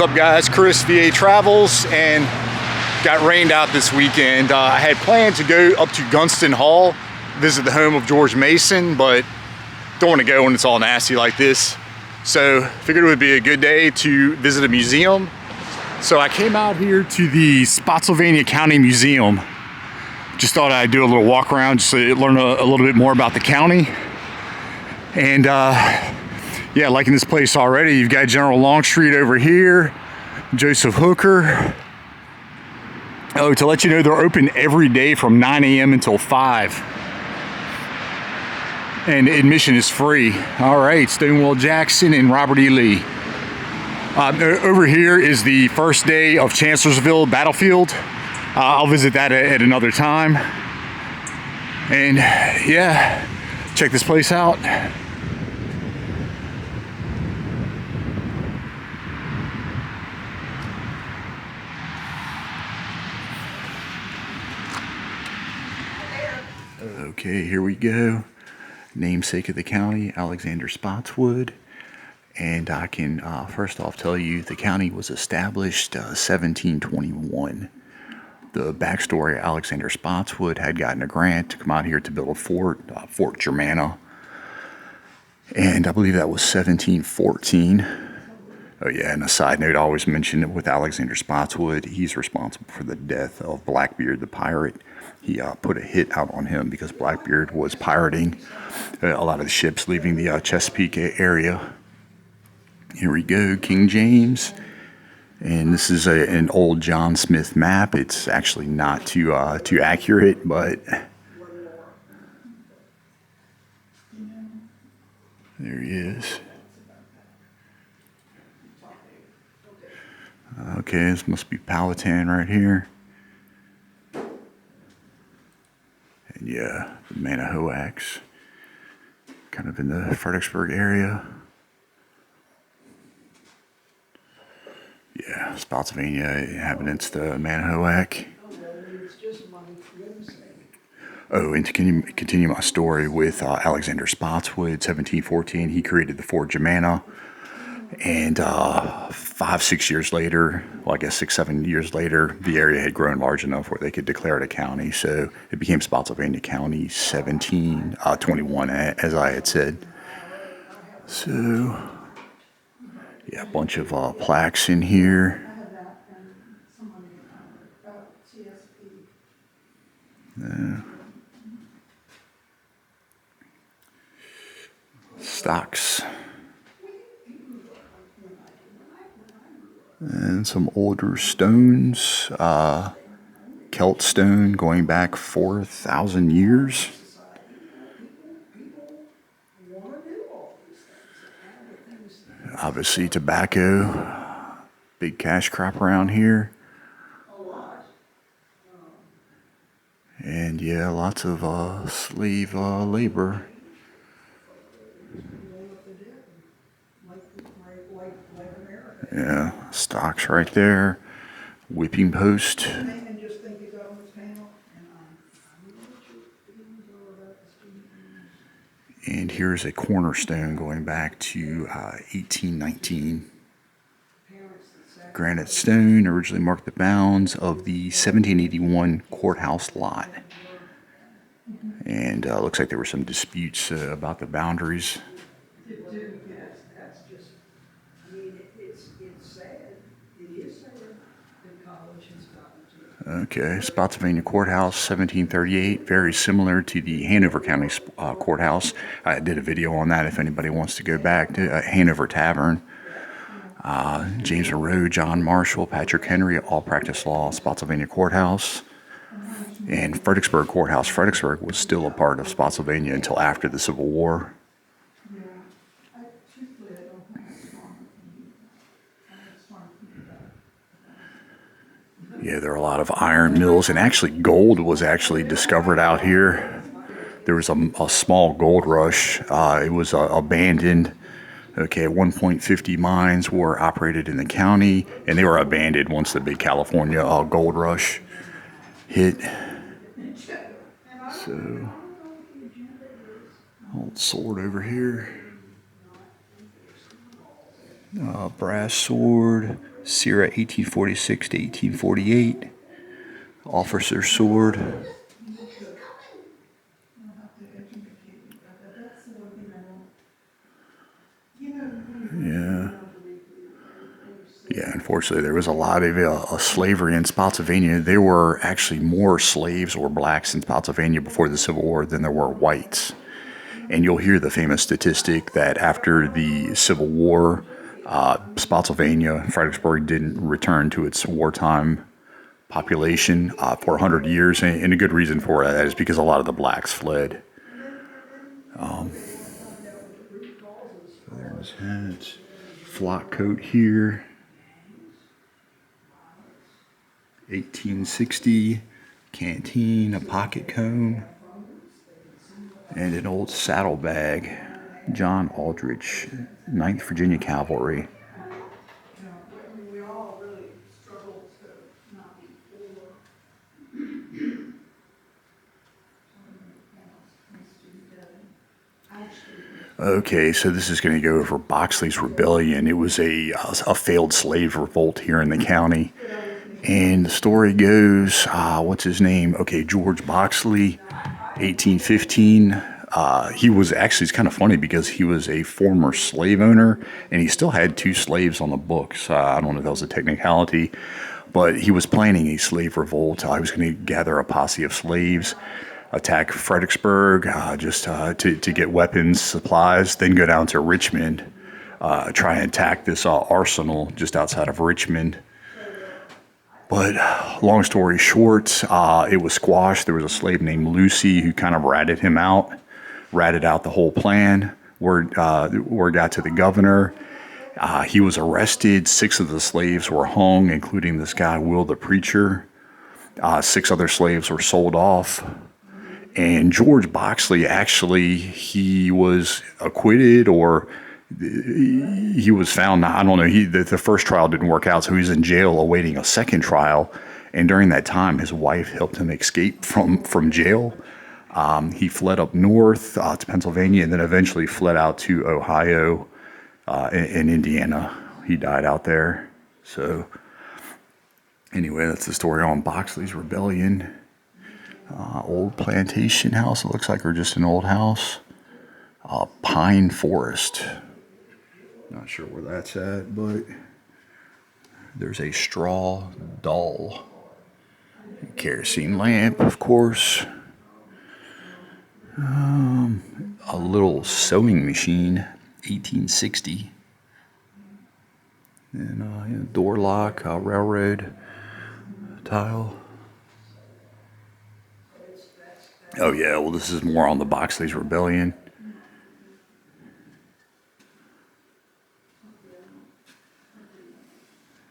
What's up, guys? Chris, VA Travels, and got rained out this weekend. I had planned to go up to Gunston Hall, visit the home of George Mason, but don't want to go when it's all nasty like this. So figured it would be a good day to visit a museum. So I came out here to the Spotsylvania County Museum. Just thought I'd do a little walk around just to learn a little bit more about the county. And yeah, liking this place already. You've got General Longstreet over here, Joseph Hooker. Oh, to let you know, they're open every day from 9 a.m. until 5. And admission is free. All right, Stonewall Jackson and Robert E. Lee. Over here is the first day of Chancellorsville Battlefield. I'll visit that at another time. And yeah, check this place out. Okay, here we go. Namesake of the county, Alexander Spotswood. And I can first off tell you the county was established 1721. The backstory, Alexander Spotswood had gotten a grant to come out here to build a fort, Fort Germanna. And I believe that was 1714. Oh yeah, and a side note, I always mention it with Alexander Spotswood, he's responsible for the death of Blackbeard the pirate. He put a hit out on him because Blackbeard was pirating a lot of the ships leaving the Chesapeake area. Here we go, King James. And this is an old John Smith map. It's actually not too accurate, but there he is. Okay, this must be Powhatan right here. And yeah, the Manahoacs, kind of in the Fredericksburg area. Yeah, Spotsylvania inhabitants, the Manahoac. Oh, and to continue my story with Alexander Spotswood, 1714, he created the Fort Germanna. And 5-6 years later, well, I guess 6-7 years later, the area had grown large enough where they could declare it a county. So it became Spotsylvania County 1721, as I had said. So yeah, a bunch of plaques in here. Stocks. And some older stones. Celt stone going back 4,000 years. Obviously tobacco, big cash crop around here. And yeah, lots of slave labor. Yeah, stocks right there. Whipping post. And here's a cornerstone going back to 1819. Granite stone originally marked the bounds of the 1781 courthouse lot. And looks like there were some disputes about the boundaries. Okay, Spotsylvania Courthouse, 1738, very similar to the Hanover County Courthouse. I did a video on that if anybody wants to go back to Hanover Tavern. James Monroe, John Marshall, Patrick Henry, all practiced law, Spotsylvania Courthouse. And Fredericksburg Courthouse. Fredericksburg was still a part of Spotsylvania until after the Civil War. Yeah, there are a lot of iron mills, and actually gold was actually discovered out here. There was a small gold rush. It was abandoned. Okay, 1.50 mines were operated in the county, and they were abandoned once the big California gold rush hit. So, old sword over here. Brass sword. Sierra 1846 to 1848. Officer's sword. Yeah. Yeah, unfortunately, there was a lot of slavery in Spotsylvania. There were actually more slaves or blacks in Spotsylvania before the Civil War than there were whites. And you'll hear the famous statistic that after the Civil War, Spotsylvania, Fredericksburg didn't return to its wartime population for 100 years. And a good reason for that is because a lot of the blacks fled. There's hats, flock coat here. 1860, canteen, a pocket comb, and an old saddlebag. John Aldrich, 9th Virginia Cavalry. Okay, so this is going to go over Boxleys Rebellion. It was a failed slave revolt here in the county. And the story goes, what's his name? Okay, George Boxley, 1815. He was actually, it's kind of funny because he was a former slave owner and he still had 2 slaves on the books. I don't know if that was a technicality, but he was planning a slave revolt. He was going to gather a posse of slaves, attack Fredericksburg just to get weapons, supplies, then go down to Richmond, try and attack this arsenal just outside of Richmond. But long story short, it was squashed. There was a slave named Lucy who kind of ratted out the whole plan. Word got to the governor. He was arrested. 6 of the slaves were hung, including this guy, Will the Preacher. 6 other slaves were sold off. And George Boxley, actually, he was acquitted or he was found, I don't know, the first trial didn't work out, so he was in jail awaiting a second trial. And during that time, his wife helped him escape from jail. He fled up north to Pennsylvania and then eventually fled out to Ohio and Indiana. He died out there. So anyway, that's the story on Boxleys Rebellion. Old Plantation House, it looks like, or just an old house. Pine Forest. Not sure where that's at, but there's a straw doll. Kerosene lamp, of course. A little sewing machine, 1860. And door lock, railroad tile. Oh yeah, well this is more on the Boxleys Rebellion.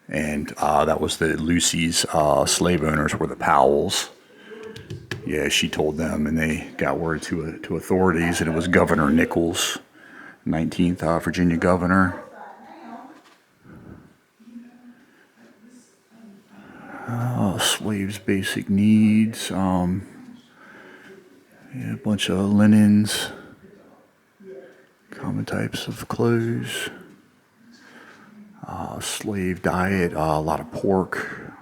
And that was the Lucy's slave owners were the Powells. Yeah, she told them, and they got word to authorities, and it was Governor Nichols, 19th Virginia governor. Slaves' basic needs. Yeah, a bunch of linens, common types of clothes, slave diet, a lot of pork,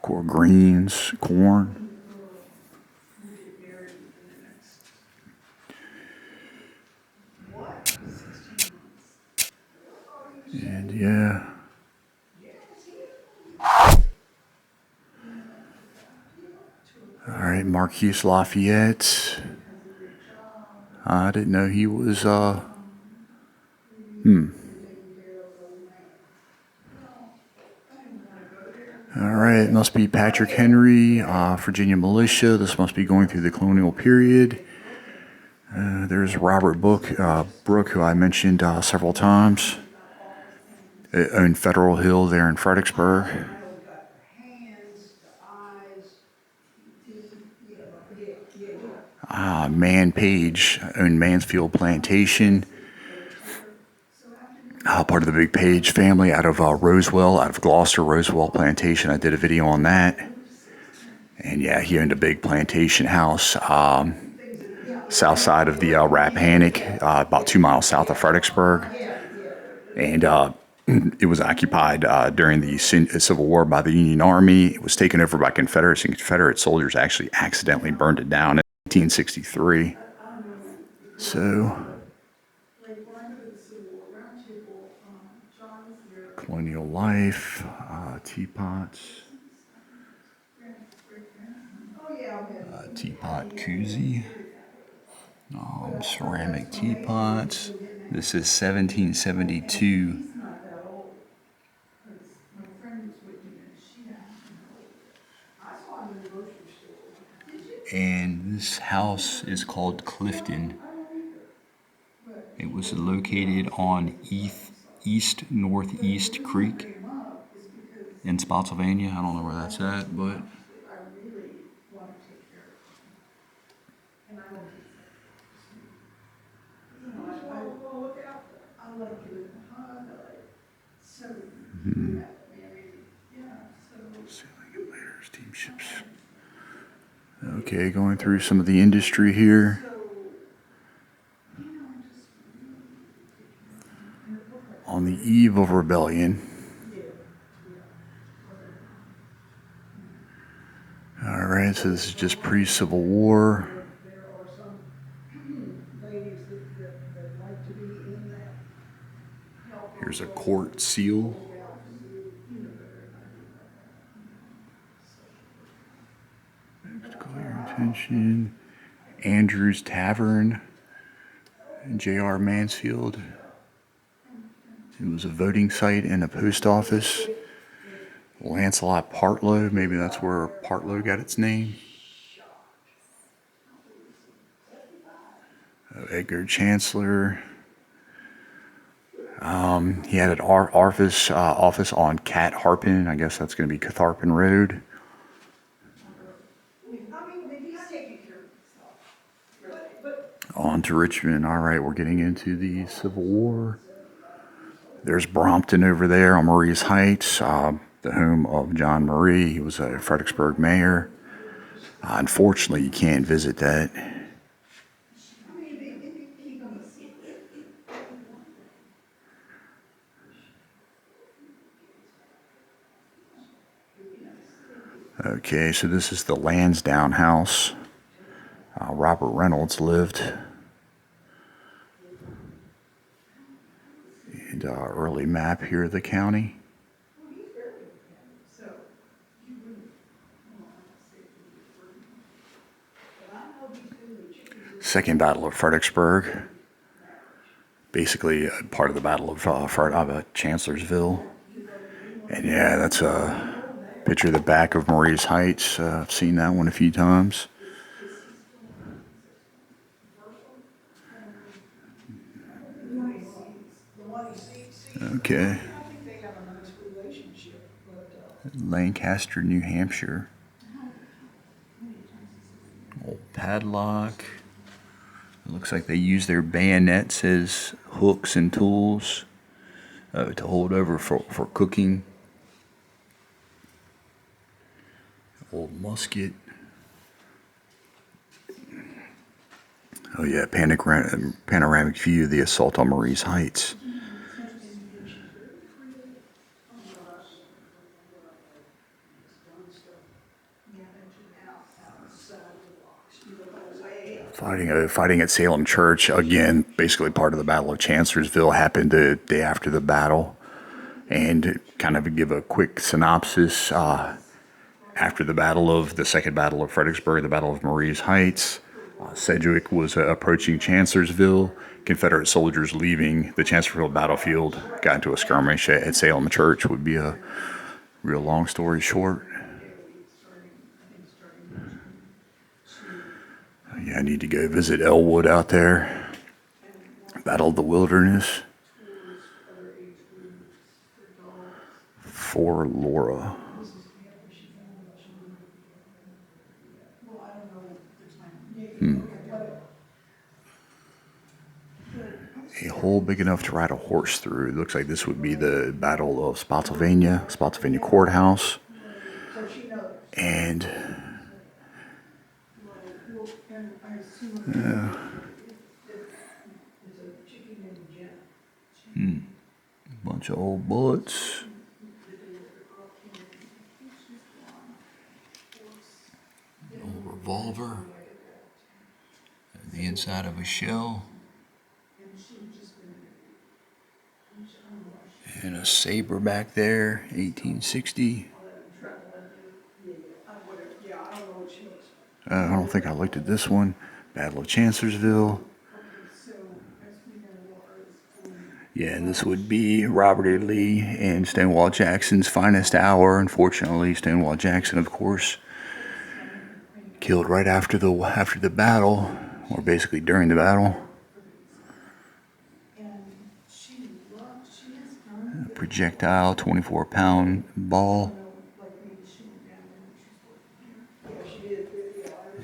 greens, corn. And yeah. All right, Marquis Lafayette. I didn't know he was, All right, must be Patrick Henry, Virginia militia. This must be going through the colonial period. There's Robert Brooke, who I mentioned several times. Owned Federal Hill there in Fredericksburg. Man Page owned Mansfield Plantation. Part of the big Page family out of Rosewell, out of Gloucester, Rosewell Plantation. I did a video on that. And yeah, he owned a big plantation house south side of the Rappahannock, about 2 miles south of Fredericksburg. And It was occupied during the Civil War by the Union Army. It was taken over by Confederates, and Confederate soldiers actually accidentally burned it down in 1863. So, colonial life, teapots, teapot koozie, ceramic teapots. This is 1772. And this house is called Clifton. It was located on East Northeast Creek in Spotsylvania. I don't know where that's at, but sailing and later steamships. Okay, going through some of the industry here. On the eve of rebellion. All right, so this is just pre-Civil War. Here's a court seal. Next, call your attention. Andrew's Tavern, J.R. Mansfield. It was a voting site and a post office. Lancelot Partlow, maybe that's where Partlow got its name. Edgar Chancellor. He had an office on Cat Harpin. I guess that's going to be Catharpin Road. On to Richmond. All right, we're getting into the Civil War. There's Brompton over there on Marie's Heights, the home of John Marie. He was a Fredericksburg mayor. Unfortunately, you can't visit that. Okay, so this is the Lansdowne House. Robert Reynolds lived. And early map here of the county. Second Battle of Fredericksburg. Basically part of the Battle of Chancellorsville. And yeah, that's a picture of the back of Marie's Heights. I've seen that one a few times. Okay. Lancaster, New Hampshire. Old padlock. It looks like they use their bayonets as hooks and tools to hold over for cooking. Old musket. Oh yeah, panoramic view of the assault on Marie's Heights. Fighting at Salem Church, again, basically part of the Battle of Chancellorsville, happened the day after the battle. And kind of give a quick synopsis, after the Second Battle of Fredericksburg, the Battle of Marie's Heights, Sedgwick was approaching Chancellorsville. Confederate soldiers leaving the Chancellorsville battlefield got into a skirmish at Salem Church. Would be a real long story short. Yeah, I need to go visit Elwood out there. Battle of the Wilderness. For Laura. A hole big enough to ride a horse through. It looks like this would be the Battle of Spotsylvania Courthouse. And bunch Bunch of old bullets. Old revolver. The inside of a shell. And a saber back there, 1860. I don't think I looked at this one. Battle of Chancellorsville. Yeah, this would be Robert E. Lee and Stonewall Jackson's finest hour. Unfortunately, Stonewall Jackson, of course, killed right after the battle, or basically during the battle. A projectile, 24-pound ball.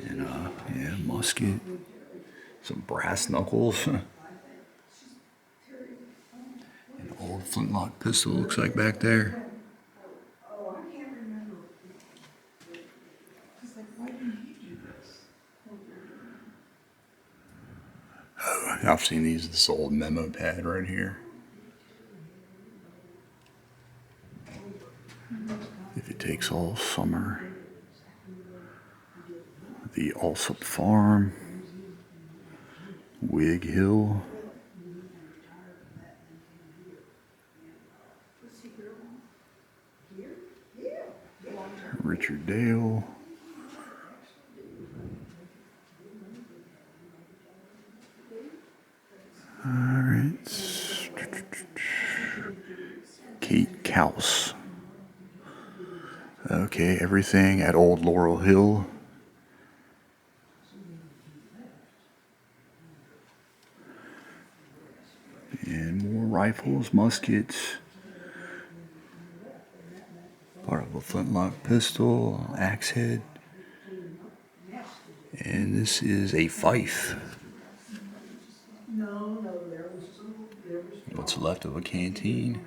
And yeah, musket. Some brass knuckles. An old flintlock pistol looks like back there. Oh, I've seen this old Memo Pad right here. If it takes all summer. The Alsop Farm. Wig Hill. Richard Dale. Alright. Kate Couse. Okay, everything at Old Laurel Hill. And more rifles, muskets. Part of a flintlock pistol, axe head. And this is a fife. What's left of a canteen.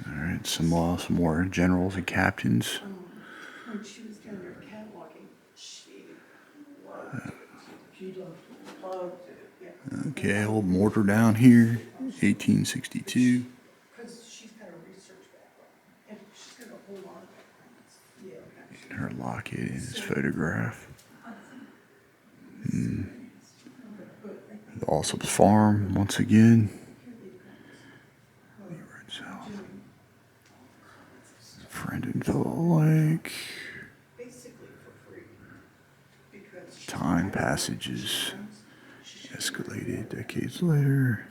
Alright, some more generals and captains. Okay, old mortar down here, 1862. And her locket and his photograph. The Alsop's farm once again. Friend in Phil Lake. Time passages escalated decades later.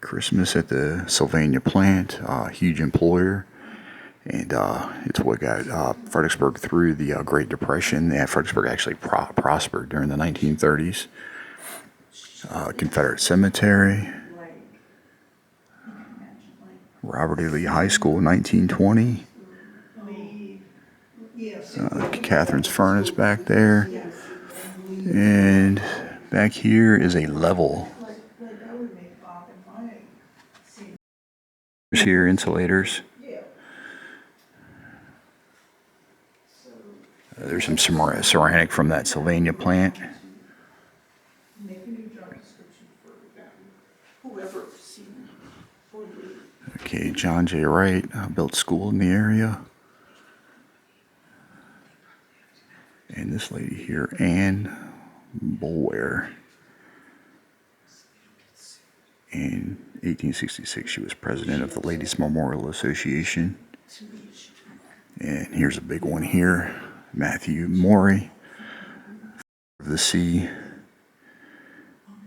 Christmas at the Sylvania plant, huge employer. And it's what got Fredericksburg through the Great Depression. Yeah, Fredericksburg actually prospered during the 1930s. Confederate Cemetery. Robert E. Lee High School, 1920. Catherine's Furnace back there. And back here is a level. Here, insulators. There's some ceramic from that Sylvania plant. Okay, John J. Wright built school in the area. And this lady here, Anne Bulwer. In 1866, she was president of the Ladies Memorial Association. And here's a big one here. Matthew Morey of the Sea.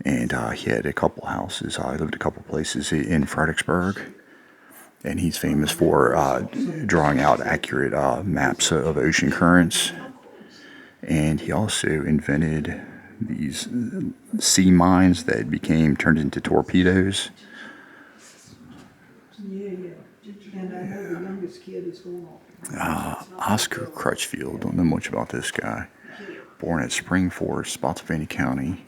And he had a couple houses. He lived a couple places in Fredericksburg. And he's famous for drawing out accurate maps of ocean currents. And he also invented these sea mines that turned into torpedoes. Oscar Crutchfield, don't know much about this guy. Born at Springford, Spotsylvania County.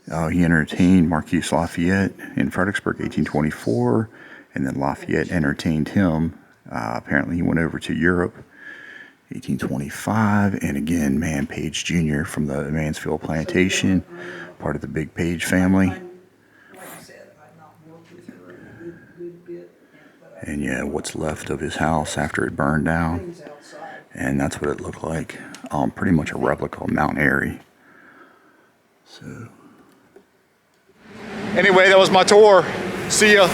He entertained Marquis Lafayette in Fredericksburg, 1824, and then Lafayette entertained him. Apparently he went over to Europe 1825, and again, Man Page Jr. from the Mansfield Plantation, part of the Big Page family. And yeah, what's left of his house after it burned down. And that's what it looked like. Pretty much a replica of Mount Airy. So, anyway, that was my tour. See ya.